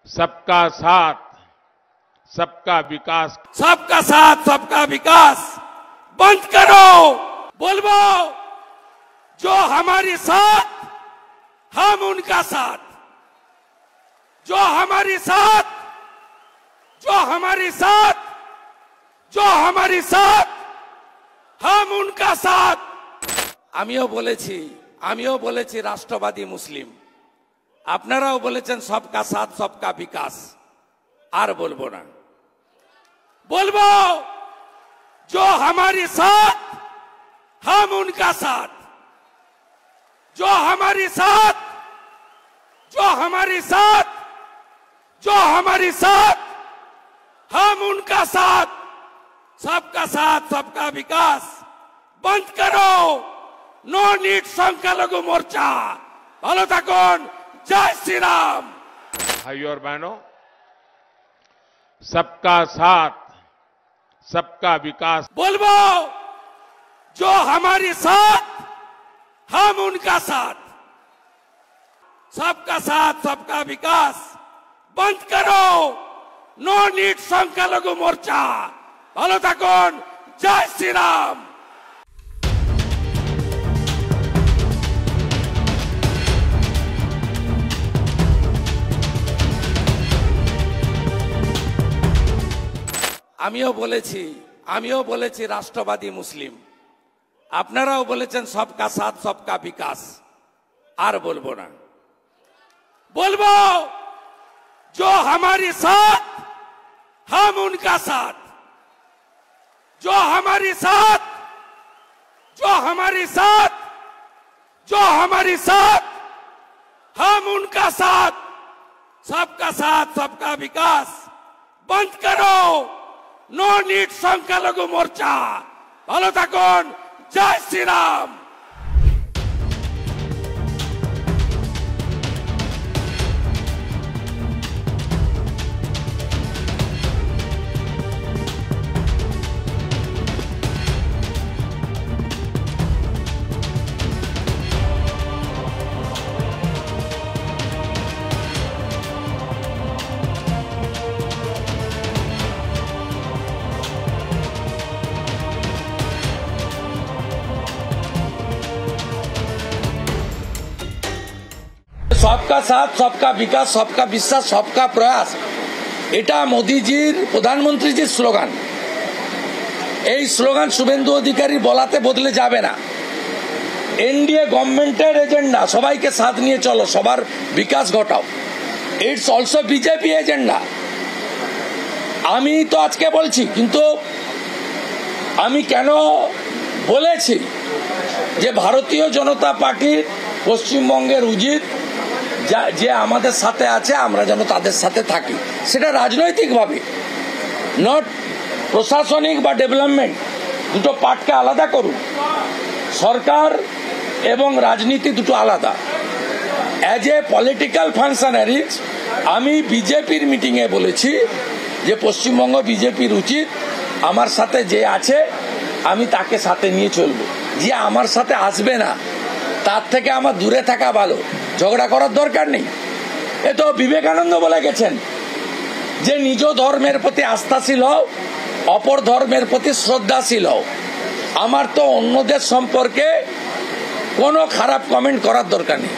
सबका साथ सबका विकास, सबका साथ सबका विकास बंद करो। बोलबो जो हमारी साथ हम उनका साथ, जो हमारी साथ, जो हमारी साथ, जो हमारी साथ हम उनका साथ। আমিও বলেছি রাষ্ট্রবাদী মুসলিম, আপনারাও বলেছেন সবকা সাথ সবকা বিকাশ। আর বলবো না, बोलबो जो हमारी साथ हम उनका साथ, जो हमारी साथ, जो हमारी साथ, जो हमारी साथ हम उनका साथ। सबका साथ सबका विकास बंद करो। नो नीड संख्यालघु मोर्चा। ভালো থাকুন। जय श्री राम। भाइयों और बहनों, सबका साथ सबका विकास, बोलबो जो हमारी साथ हम उनका साथ, सबका साथ सबका विकास बंद करो। नो नीड संख्यालघु मोर्चा। ভালো থাকুন। जय श्री राम। আমিও বলেছি রাষ্ট্রবাদী মুসলিম, আপনারাও বলেছেন সবকা সাথ সবকা বিকাশ। আর বলবো না, बोलबो जो हमारी साथ हम उनका साथ, जो हमारी साथ, जो हमारी साथ, जो हमारी साथ हम उनका साथ। सबका साथ सबका विकास बंद करो। नो नीड संख्यालघु मोर्चा। ভালো থাকুন। जय श्री राम। सबका साथ सबका विकास सबका विश्वास सबका प्रयास, এটা মোদিজির প্রধানমন্ত্রীজির স্লোগান। এই স্লোগান শুভেন্দু অধিকারী বলাতে বদলে যাবে না। এনডিএ গভর্নমেন্টের এজেন্ডা সবাইকে সাথ নিয়ে চলো, সবার বিকাশ ঘটাও। It's also BJP agenda. আমি তো আজকে বলছি, কিন্তু আমি কেন বলেছি যে ভারতীয় জনতা পার্টির পশ্চিমবঙ্গের উচিত যে আমাদের সাথে আছে আমরা যেন তাদের সাথে থাকি, সেটা রাজনৈতিকভাবে, নট প্রশাসনিক বা ডেভেলপমেন্ট। দুটো পার্টকে আলাদা করুন। সরকার এবং রাজনীতি দুটো আলাদা। অ্যাজ এ পলিটিক্যাল ফাংশনারিজ আমি বিজেপির মিটিংয়ে বলেছি যে পশ্চিমবঙ্গ বিজেপির উচিত আমার সাথে যে আছে আমি তাকে সাথে নিয়ে চলবো, যে আমার সাথে আসবে না তার থেকে আমার দূরে থাকা ভালো। ঝগড়া করার দরকার নেই। এ তো বিবেকানন্দ বলে গেছেন যে নিজ ধর্মের প্রতি আস্থাশীল হও, অপর ধর্মের প্রতি শ্রদ্ধাশীল হও। আমার তো অন্যদের সম্পর্কে কোনো খারাপ কমেন্ট করার দরকার নেই।